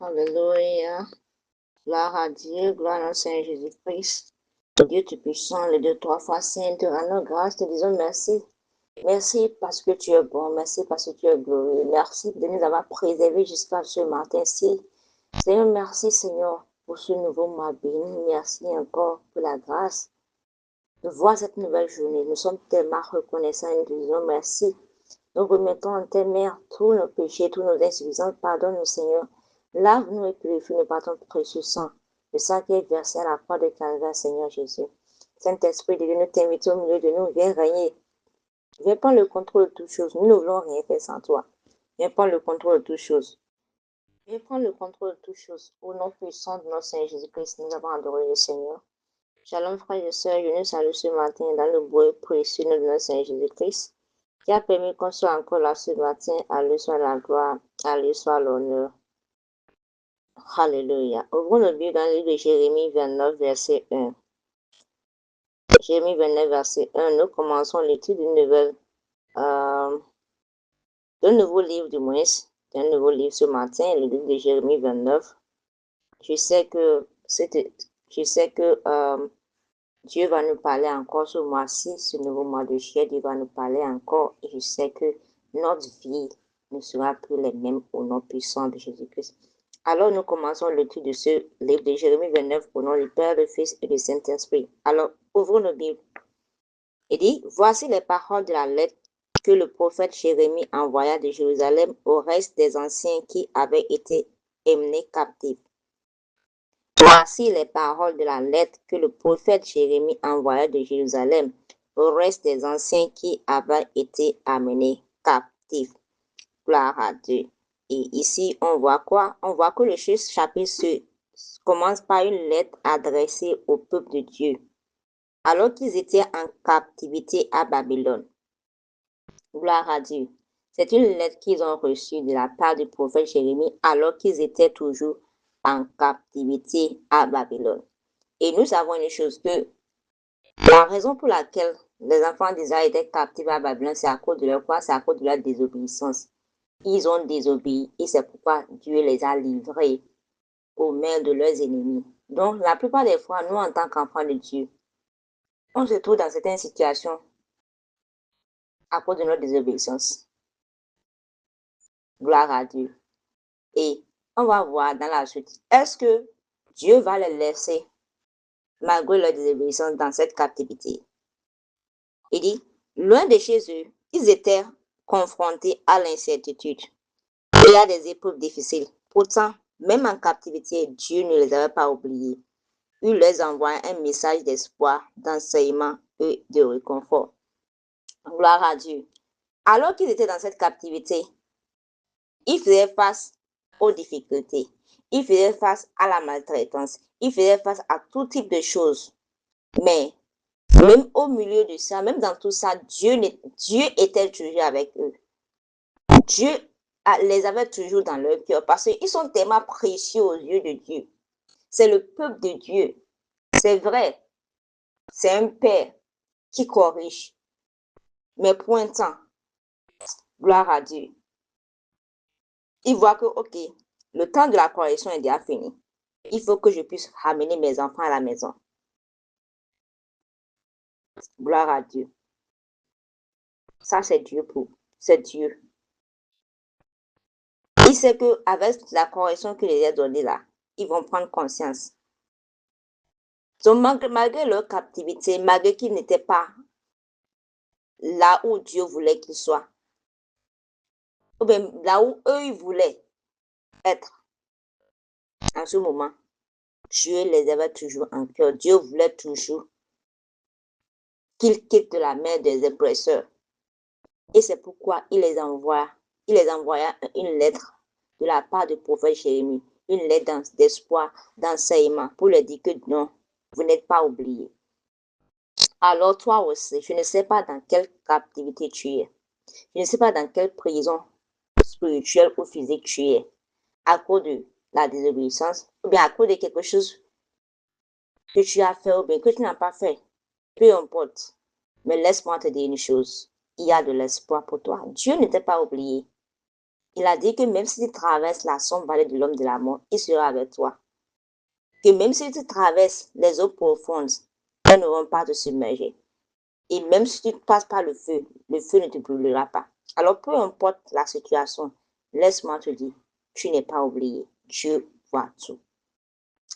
Alléluia. Gloire à Dieu, gloire au Seigneur Jésus-Christ. Dieu Tout-Puissant, le Dieu trois fois saint, te rendons grâce, te disons merci. Merci parce que tu es bon, merci parce que tu es glorieux. Merci de nous avoir préservés jusqu'à ce matin-ci. Seigneur, merci Seigneur pour ce nouveau mois béni. Merci encore pour la grâce de voir cette nouvelle journée. Nous sommes tellement reconnaissants et nous te disons merci. Nous remettons en tes mains tous nos péchés, tous nos insuffisances. Pardonne-nous Seigneur. Lave-nous et purifie-nous par ton précieux sang, le sang qui est versé à la croix de Calvaire, Seigneur Jésus. Saint-Esprit de Dieu, nous t'invitons au milieu de nous, viens régner. Viens prendre le contrôle de toutes choses. Nous ne voulons rien faire sans toi. Viens prendre le contrôle de toutes choses. Viens prendre le contrôle de toutes choses. Au nom puissant de notre Seigneur Jésus-Christ, nous avons adoré le Seigneur. Shalom, frères et sœurs, je nous salue ce matin dans le beau et précieux nom de notre Seigneur Jésus-Christ, qui a permis qu'on soit encore là ce matin. À lui soit la gloire, à lui soit l'honneur. Alléluia. Ouvrons nos Bibles dans le livre de Jérémie 29, verset 1. Jérémie 29, verset 1, nous commençons l'étude d'un nouveau livre du moins, d'un nouveau livre ce matin, le livre de Jérémie 29. Je sais que Dieu va nous parler encore ce mois-ci, ce nouveau mois de juillet, Dieu va nous parler encore et je sais que notre vie ne sera plus les mêmes au nom puissant de Jésus-Christ. Alors nous commençons l'étude de ce livre de Jérémie 29 au nom du Père, du Fils et du Saint-Esprit. Alors ouvrons nos Bibles. Il dit, voici les paroles de la lettre que le prophète Jérémie envoya de Jérusalem au reste des anciens qui avaient été emmenés captifs. Voici les paroles de la lettre que le prophète Jérémie envoya de Jérusalem au reste des anciens qui avaient été amenés captifs. Gloire à Dieu. Et ici, on voit quoi? On voit que le chapitre commence par une lettre adressée au peuple de Dieu, alors qu'ils étaient en captivité à Babylone. Gloire à Dieu. C'est une lettre qu'ils ont reçue de la part du prophète Jérémie alors qu'ils étaient toujours en captivité à Babylone. Et nous savons une chose, que la raison pour laquelle les enfants d'Israël étaient captifs à Babylone, c'est à cause de leur quoi? C'est à cause de leur désobéissance. Ils ont désobéi et c'est pourquoi Dieu les a livrés aux mains de leurs ennemis. Donc, la plupart des fois, nous, en tant qu'enfants de Dieu, on se trouve dans certaines situations à cause de notre désobéissance. Gloire à Dieu. Et on va voir dans la suite, est-ce que Dieu va les laisser, malgré leur désobéissance, dans cette captivité? Il dit, loin de chez eux, ils étaient confrontés à l'incertitude et à des épreuves difficiles. Pourtant, même en captivité, Dieu ne les avait pas oubliés. Il leur envoie un message d'espoir, d'enseignement et de réconfort. Gloire à Dieu. Alors qu'ils étaient dans cette captivité, ils faisaient face aux difficultés. Ils faisaient face à la maltraitance. Ils faisaient face à tout type de choses. Mais même au milieu de ça, même dans tout ça, Dieu était toujours avec eux. Dieu les avait toujours dans leur cœur parce qu'ils sont tellement précieux aux yeux de Dieu. C'est le peuple de Dieu. C'est vrai. C'est un père qui corrige. Mais pour un temps, gloire à Dieu. Il voit que, ok, le temps de la correction est déjà fini. Il faut que je puisse ramener mes enfants à la maison. Gloire à Dieu. Ça, c'est Dieu c'est Dieu. Il sait qu'avec la correction qu'il les a donnée là, ils vont prendre conscience. Donc, malgré leur captivité, malgré qu'ils n'étaient pas là où Dieu voulait qu'ils soient, ou bien là où eux, ils voulaient être en ce moment, Dieu les avait toujours en cœur. Dieu voulait toujours qu'ils quittent la main des oppresseurs. Et c'est pourquoi il les envoya une lettre de la part du prophète Jérémie, une lettre d'espoir, d'enseignement, pour leur dire que non, vous n'êtes pas oubliés. Alors toi aussi, je ne sais pas dans quelle captivité tu es. Je ne sais pas dans quelle prison spirituelle ou physique tu es, à cause de la désobéissance, ou bien à cause de quelque chose que tu as fait ou bien que tu n'as pas fait. Peu importe. Mais laisse-moi te dire une chose. Il y a de l'espoir pour toi. Dieu ne t'a pas oublié. Il a dit que même si tu traverses la sombre vallée de l'homme de la mort, il sera avec toi. Que même si tu traverses les eaux profondes, elles ne vont pas te submerger. Et même si tu passes par le feu ne te brûlera pas. Alors peu importe la situation, laisse-moi te dire, tu n'es pas oublié. Dieu voit tout.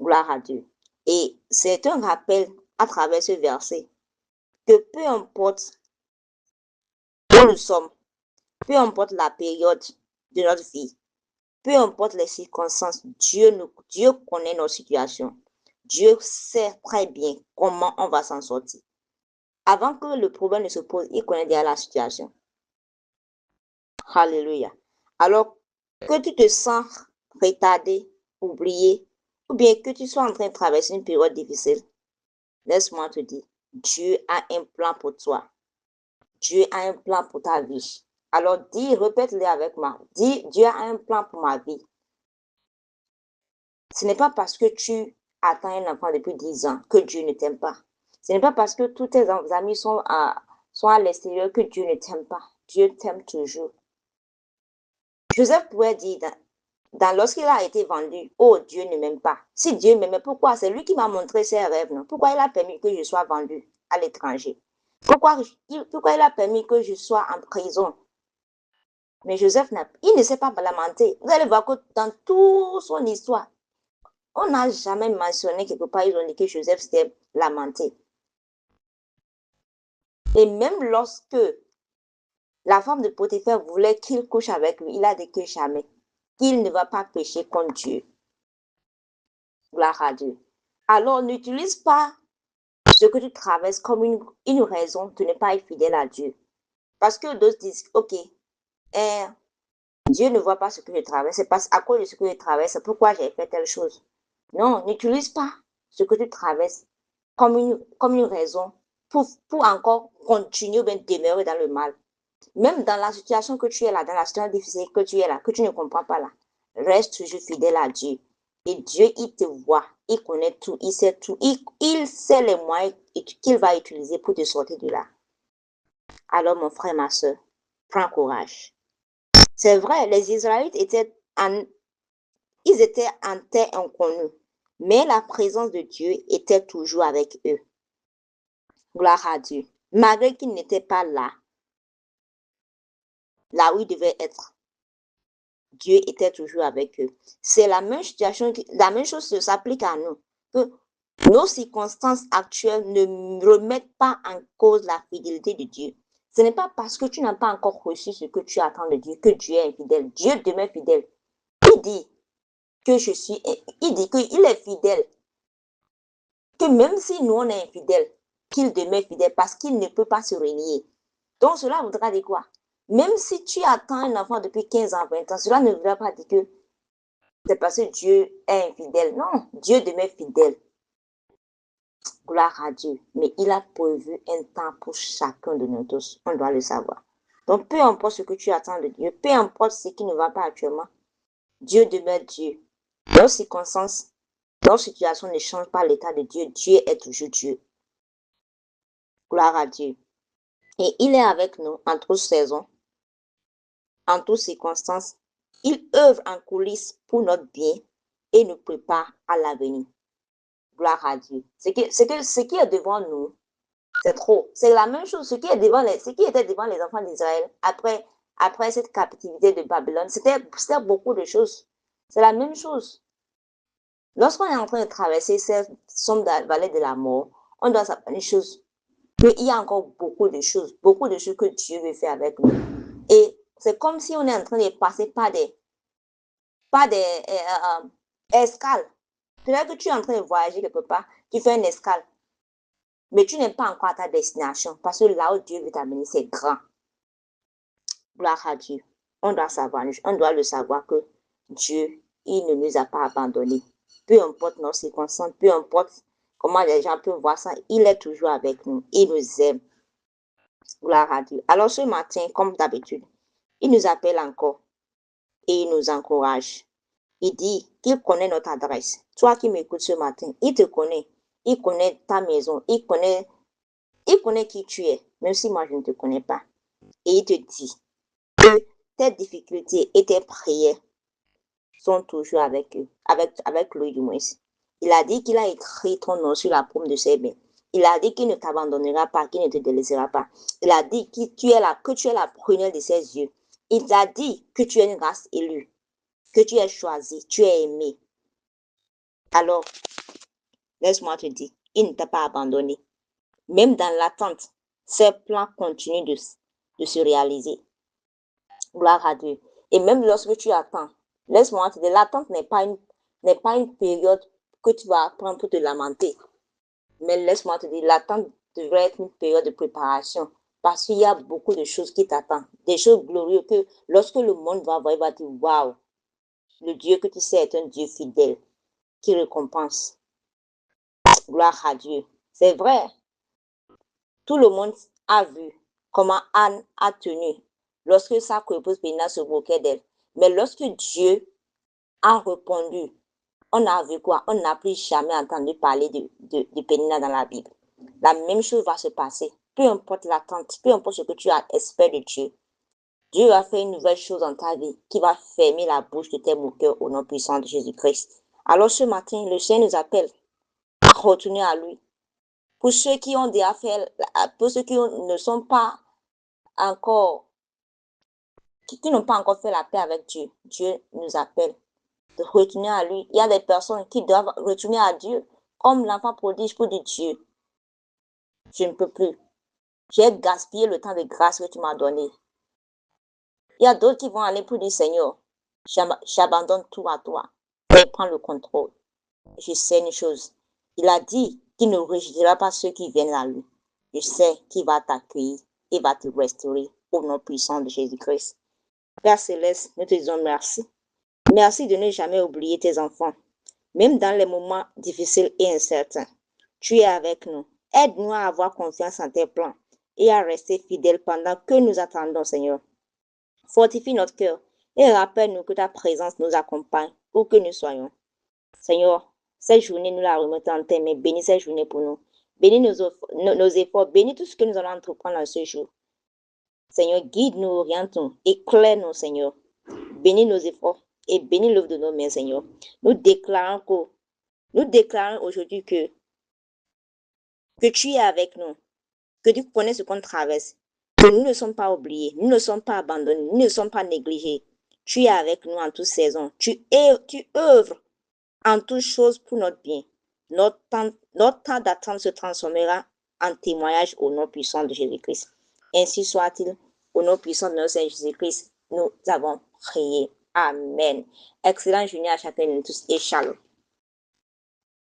Gloire à Dieu. Et c'est un rappel à travers ce verset que peu importe où nous sommes, peu importe la période de notre vie, peu importe les circonstances, Dieu connaît nos situations. Dieu sait très bien comment on va s'en sortir. Avant que le problème ne se pose, il connaît déjà la situation. Alléluia. Alors que tu te sens retardé, oublié, ou bien que tu sois en train de traverser une période difficile, laisse-moi te dire, Dieu a un plan pour toi. Dieu a un plan pour ta vie. Alors dis, répète-le avec moi. Dis, Dieu a un plan pour ma vie. Ce n'est pas parce que tu attends un enfant depuis 10 ans que Dieu ne t'aime pas. Ce n'est pas parce que tous tes amis sont à l'extérieur que Dieu ne t'aime pas. Dieu t'aime toujours. Joseph pouvait dire, lorsqu'il a été vendu, oh, Dieu ne m'aime pas. Si Dieu m'aimait, pourquoi? C'est lui qui m'a montré ses rêves, non? Pourquoi il a permis que je sois vendu à l'étranger? Pourquoi il a permis que je sois en prison? Mais Joseph, il ne s'est pas lamenté. Vous allez voir que dans toute son histoire, on n'a jamais mentionné quelque part, ils ont dit que Joseph s'était lamenté. Et même lorsque la femme de Potiphar voulait qu'il couche avec lui, il a dit que jamais, qu'il ne va pas pécher contre Dieu. Gloire à Dieu. Alors, n'utilise pas ce que tu traverses comme une raison de ne pas être fidèle à Dieu. Parce que d'autres disent, ok, Dieu ne voit pas ce que je traverse, c'est parce à cause de ce que je traverse, pourquoi j'ai fait telle chose. Non, n'utilise pas ce que tu traverses comme une raison pour encore continuer ou bien demeurer dans le mal. Même dans la situation que tu es là, dans la situation difficile que tu es là, que tu ne comprends pas là, reste toujours fidèle à Dieu. Et Dieu, il te voit, il connaît tout, il sait tout, il sait les moyens qu'il va utiliser pour te sortir de là. Alors, mon frère, ma soeur, prends courage. C'est vrai, les Israélites étaient en terre inconnue, mais la présence de Dieu était toujours avec eux. Gloire à Dieu. Malgré qu'ils n'étaient pas là où ils devaient être, Dieu était toujours avec eux. C'est la même situation, la même chose s'applique à nous. Que nos circonstances actuelles ne remettent pas en cause la fidélité de Dieu. Ce n'est pas parce que tu n'as pas encore reçu ce que tu attends de Dieu que Dieu est infidèle. Dieu demeure fidèle. Il dit il dit qu'il est fidèle. Que même si nous on est infidèle, qu'il demeure fidèle parce qu'il ne peut pas se renier. Donc cela voudra dire quoi? Même si tu attends un enfant depuis 15 ans, 20 ans, cela ne voudra pas dire que c'est parce que Dieu est infidèle. Non, Dieu demeure fidèle. Gloire à Dieu. Mais il a prévu un temps pour chacun de nous tous. On doit le savoir. Donc, peu importe ce que tu attends de Dieu, peu importe ce qui ne va pas actuellement, Dieu demeure Dieu. Nos circonstances, nos situations ne changent pas l'état de Dieu. Dieu est toujours Dieu. Gloire à Dieu. Et il est avec nous en toutes saisons, en toutes circonstances. Il œuvre en coulisses pour notre bien et nous prépare à l'avenir. Gloire à Dieu. Ce qui est devant nous, c'est trop. C'est la même chose. Ce qui était devant les enfants d'Israël après cette captivité de Babylone, c'était beaucoup de choses. C'est la même chose. Lorsqu'on est en train de traverser cette sombre vallée de la mort, on doit savoir une chose. Il y a encore beaucoup de choses que Dieu veut faire avec nous. Et c'est comme si on est en train de passer par des escales. Peut-être que tu es en train de voyager quelque part, tu fais une escale, mais tu n'es pas encore à ta destination parce que là où Dieu veut t'amener, c'est grand. Gloire à Dieu. On doit le savoir que Dieu, il ne nous a pas abandonnés. Peu importe nos circonstances, peu importe comment les gens peuvent voir ça, il est toujours avec nous. Il nous aime. Gloire à Dieu. Alors ce matin, comme d'habitude, il nous appelle encore et il nous encourage. Il dit qu'il connaît notre adresse. Toi qui m'écoutes ce matin, il te connaît. Il connaît ta maison. Il connaît qui tu es, même si moi je ne te connais pas. Et il te dit que tes difficultés et tes prières sont toujours avec eux, avec lui du moins. Il a dit qu'il a écrit ton nom sur la paume de ses mains. Il a dit qu'il ne t'abandonnera pas, qu'il ne te délaissera pas. Il a dit que tu es la prunelle de ses yeux. Il a dit que tu es une race élue, que tu es choisi, tu es aimé. Alors, laisse-moi te dire, il ne t'a pas abandonné. Même dans l'attente, ses plans continuent de se réaliser. Gloire à Dieu. Et même lorsque tu attends, Laisse-moi te dire, l'attente n'est pas une période que tu vas prendre pour te lamenter. Mais laisse-moi te dire, l'attente devrait être une période de préparation. Parce qu'il y a beaucoup de choses qui t'attendent. Des choses glorieuses que lorsque le monde va voir, il va dire, waouh, le Dieu que tu sais est un Dieu fidèle qui récompense. Gloire à Dieu. C'est vrai. Tout le monde a vu comment Anne a tenu lorsque sa coépouse Pénina se moquait d'elle. Mais lorsque Dieu a répondu, on a vu quoi? On n'a plus jamais entendu parler de Pénina dans la Bible. La même chose va se passer. Peu importe l'attente, peu importe ce que tu espères de Dieu. Dieu va faire une nouvelle chose dans ta vie qui va fermer la bouche de tes moqueurs au nom puissant de Jésus-Christ. Alors ce matin, le Seigneur nous appelle à retourner à lui. Pour ceux qui ont déjà fait, pour ceux qui ne sont pas encore, qui n'ont pas encore fait la paix avec Dieu, Dieu nous appelle de retourner à lui. Il y a des personnes qui doivent retourner à Dieu, comme l'enfant prodige pour dire Dieu, je ne peux plus. J'ai gaspillé le temps de grâce que tu m'as donné. Il y a d'autres qui vont aller pour dire Seigneur, j'abandonne tout à toi. Et prends le contrôle. Je sais une chose. Il a dit qu'il ne rejettera pas ceux qui viennent à lui. Je sais qu'il va t'accueillir et va te restaurer au nom puissant de Jésus-Christ. Père Céleste, nous te disons merci. Merci de ne jamais oublier tes enfants, même dans les moments difficiles et incertains. Tu es avec nous. Aide-nous à avoir confiance en tes plans et à rester fidèles pendant que nous attendons, Seigneur. Fortifie notre cœur et rappelle-nous que ta présence nous accompagne où que nous soyons. Seigneur, cette journée, nous la remettons en tes mains. Bénis cette journée pour nous. Bénis nos efforts. Bénis tout ce que nous allons entreprendre en ce jour. Seigneur, guide-nous, oriente-nous, éclaire-nous, Seigneur. Bénis nos efforts et bénis l'œuvre de nos mains, Seigneur. Nous déclarons aujourd'hui que tu es avec nous, que tu connais ce qu'on traverse, que nous ne sommes pas oubliés, nous ne sommes pas abandonnés, nous ne sommes pas négligés. Tu es avec nous en toutes saisons. Tu œuvres en toutes choses pour notre bien. Notre temps d'attente se transformera en témoignage au nom puissant de Jésus-Christ. Ainsi soit-il, au nom puissant de notre Seigneur Jésus-Christ, nous avons prié. Amen. Excellente journée à chacun de tous et shalom.